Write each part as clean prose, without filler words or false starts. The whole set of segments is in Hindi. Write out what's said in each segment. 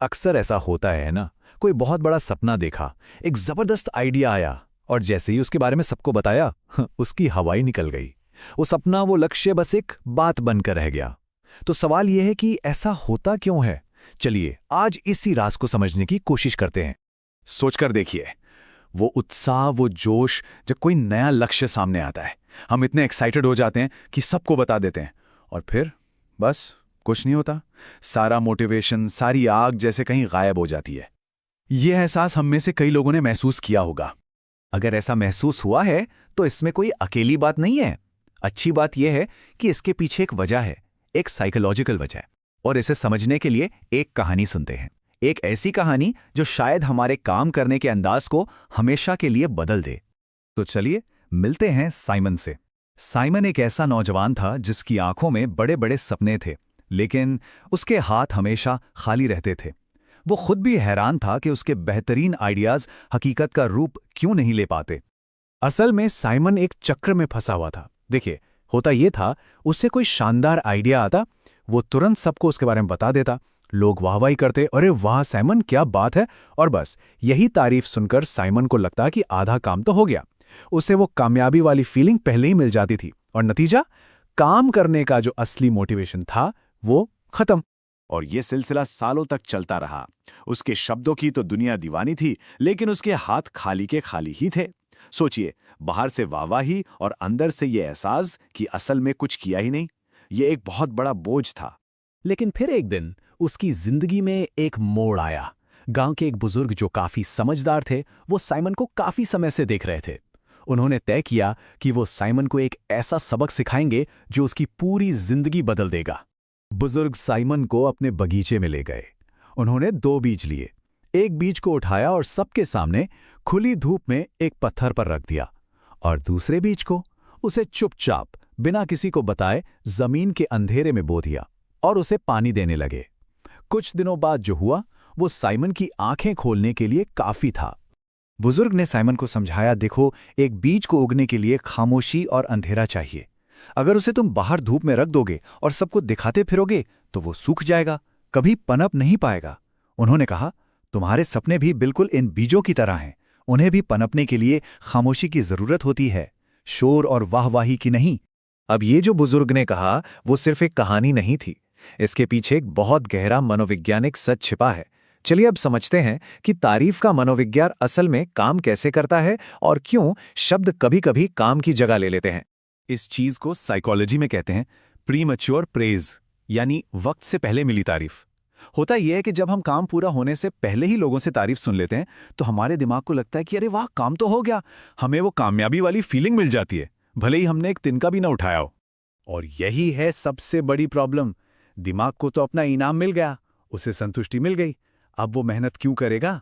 अक्सर ऐसा होता है ना। कोई बहुत बड़ा सपना देखा, एक जबरदस्त आइडिया आया और जैसे ही उसके बारे में सबको बताया उसकी हवाई निकल गई। वो सपना, वो लक्ष्य बस एक बात बनकर रह गया। तो सवाल यह है कि ऐसा होता क्यों है। चलिए आज इसी राज को समझने की कोशिश करते हैं। सोचकर देखिए, वो उत्साह, वो जोश, जब कोई नया लक्ष्य सामने आता है हम इतने एक्साइटेड हो जाते हैं कि सबको बता देते हैं और फिर बस कुछ नहीं होता। सारा मोटिवेशन, सारी आग जैसे कहीं गायब हो जाती है। यह एहसास हम में से कई लोगों ने महसूस किया होगा। अगर ऐसा महसूस हुआ है तो इसमें कोई अकेली बात नहीं है। अच्छी बात यह है कि इसके पीछे एक वजह है, एक साइकोलॉजिकल वजह। और इसे समझने के लिए एक कहानी सुनते हैं। एक ऐसी कहानी जो शायद हमारे काम करने के अंदाज को हमेशा के लिए बदल दे। तो चलिए मिलते हैं साइमन से। साइमन एक ऐसा नौजवान था जिसकी आंखों में बड़े बड़े सपने थे, लेकिन उसके हाथ हमेशा खाली रहते थे। वो खुद भी हैरान था कि उसके बेहतरीन आइडियाज हकीकत का रूप क्यों नहीं ले पाते। असल में साइमन एक चक्र में फंसा हुआ था। देखिए, होता यह था, उससे कोई शानदार आइडिया आता, वो तुरंत सबको उसके बारे में बता देता। लोग वाहवाही करते, अरे वाह साइमन, क्या बात है। और बस यही तारीफ सुनकर साइमन को लगता कि आधा काम तो हो गया। उसे वो कामयाबी वाली फीलिंग पहले ही मिल जाती थी और नतीजा, काम करने का जो असली मोटिवेशन था वो खत्म। और ये सिलसिला सालों तक चलता रहा। उसके शब्दों की तो दुनिया दीवानी थी, लेकिन उसके हाथ खाली के खाली ही थे। सोचिए, बाहर से वाहवाही और अंदर से ये एहसास कि असल में कुछ किया ही नहीं। ये एक बहुत बड़ा बोझ था। लेकिन फिर एक दिन उसकी जिंदगी में एक मोड़ आया। गांव के एक बुजुर्ग जो काफी समझदार थे, वो साइमन को काफी समय से देख रहे थे। उन्होंने तय किया कि वो साइमन को एक ऐसा सबक सिखाएंगे जो उसकी पूरी जिंदगी बदल देगा। बुजुर्ग साइमन को अपने बगीचे में ले गए। उन्होंने 2 बीज लिए। एक बीज को उठाया और सबके सामने खुली धूप में एक पत्थर पर रख दिया, और दूसरे बीज को उसे चुपचाप बिना किसी को बताए जमीन के अंधेरे में बो दिया और उसे पानी देने लगे। कुछ दिनों बाद जो हुआ वो साइमन की आंखें खोलने के लिए काफी था। बुजुर्ग ने साइमन को समझाया, देखो, एक बीज को उगने के लिए खामोशी और अंधेरा चाहिए। अगर उसे तुम बाहर धूप में रख दोगे और सबको दिखाते फिरोगे तो वो सूख जाएगा, कभी पनप नहीं पाएगा। उन्होंने कहा, तुम्हारे सपने भी बिल्कुल इन बीजों की तरह हैं। उन्हें भी पनपने के लिए खामोशी की जरूरत होती है, शोर और वाहवाही की नहीं। अब ये जो बुजुर्ग ने कहा वो सिर्फ एक कहानी नहीं थी। इसके पीछे एक बहुत गहरा मनोवैज्ञानिक सच छिपा है। चलिए अब समझते हैं कि तारीफ का मनोविज्ञान असल में काम कैसे करता है और क्यों शब्द कभी-कभी काम की जगह ले लेते हैं। इस चीज को साइकोलॉजी में कहते हैं प्रीमैच्योर प्रेज, यानी वक्त से पहले मिली तारीफ। होता यह है कि जब हम काम पूरा होने से पहले ही लोगों से तारीफ सुन लेते हैं तो हमारे दिमाग को लगता है कि अरे वाह, काम तो हो गया। हमें वो कामयाबी वाली फीलिंग मिल जाती है, भले ही हमने एक तिनका भी ना उठाया हो। और यही है सबसे बड़ी प्रॉब्लम। दिमाग को तो अपना इनाम मिल गया, उसे संतुष्टि मिल गई। अब वो मेहनत क्यों करेगा?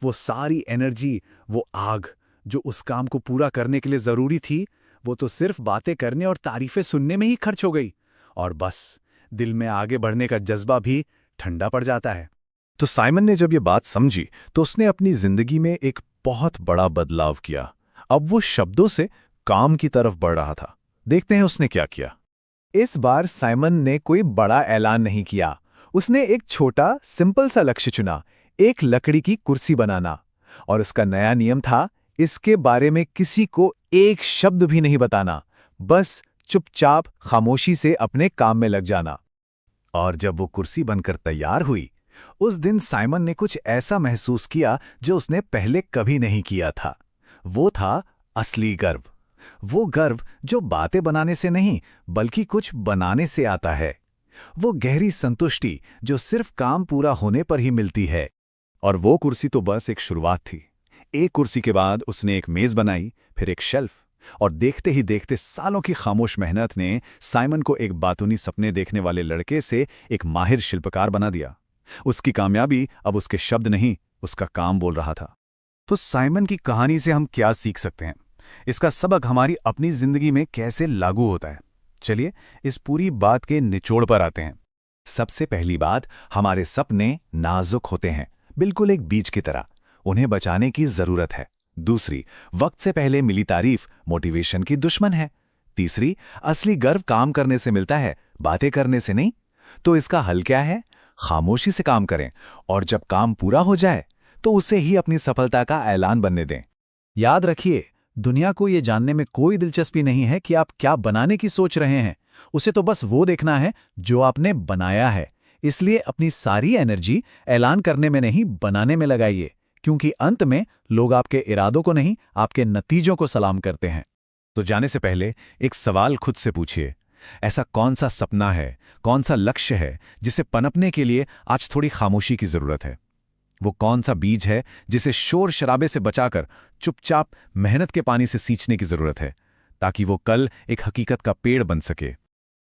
वो सारी एनर्जी, वो आग जो उस काम को पूरा करने के लिए जरूरी थी, वो तो सिर्फ बातें करने और तारीफें सुनने में ही खर्च हो गई। और बस दिल में आगे बढ़ने का जज्बा भी ठंडा पड़ जाता है। तो साइमन ने जब ये बात समझी तो उसने अपनी जिंदगी में एक बहुत बड़ा बदलाव किया। अब वो शब्दों से काम की तरफ बढ़ रहा था। देखते हैं उसने क्या किया। इस बार साइमन ने कोई बड़ा ऐलान नहीं किया। उसने एक छोटा सिंपल सा लक्ष्य चुना, एक लकड़ी की कुर्सी बनाना। और उसका नया नियम था, इसके बारे में किसी को एक शब्द भी नहीं बताना, बस चुपचाप खामोशी से अपने काम में लग जाना। और जब वो कुर्सी बनकर तैयार हुई, उस दिन साइमन ने कुछ ऐसा महसूस किया जो उसने पहले कभी नहीं किया था। वो था असली गर्व। वो गर्व जो बातें बनाने से नहीं बल्कि कुछ बनाने से आता है। वो गहरी संतुष्टि जो सिर्फ काम पूरा होने पर ही मिलती है। और वो कुर्सी तो बस एक शुरुआत थी। एक कुर्सी के बाद उसने एक मेज बनाई, फिर एक शेल्फ, और देखते ही देखते सालों की खामोश मेहनत ने साइमन को एक बातूनी सपने देखने वाले लड़के से एक माहिर शिल्पकार बना दिया। उसकी कामयाबी अब उसके शब्द नहीं, उसका काम बोल रहा था। तो साइमन की कहानी से हम क्या सीख सकते हैं? इसका सबक हमारी अपनी जिंदगी में कैसे लागू होता है? चलिए इस पूरी बात के निचोड़ पर आते हैं। सबसे पहली बात, हमारे सपने नाजुक होते हैं, बिल्कुल एक बीज की तरह। उन्हें बचाने की जरूरत है। दूसरी, वक्त से पहले मिली तारीफ मोटिवेशन की दुश्मन है। तीसरी, असली गर्व काम करने से मिलता है, बातें करने से नहीं। तो इसका हल क्या है? खामोशी से काम करें और जब काम पूरा हो जाए तो उसे ही अपनी सफलता का ऐलान बनने दें। याद रखिए, दुनिया को ये जानने में कोई दिलचस्पी नहीं है कि आप क्या बनाने की सोच रहे हैं। उसे तो बस वो देखना है जो आपने बनाया है। इसलिए अपनी सारी एनर्जी ऐलान करने में नहीं, बनाने में लगाइए, क्योंकि अंत में लोग आपके इरादों को नहीं, आपके नतीजों को सलाम करते हैं। तो जाने से पहले एक सवाल खुद से पूछिए, ऐसा कौन सा सपना है, कौन सा लक्ष्य है जिसे पनपने के लिए आज थोड़ी खामोशी की जरूरत है? वो कौन सा बीज है जिसे शोर शराबे से बचाकर चुपचाप मेहनत के पानी से सींचने की जरूरत है, ताकि वो कल एक हकीकत का पेड़ बन सके?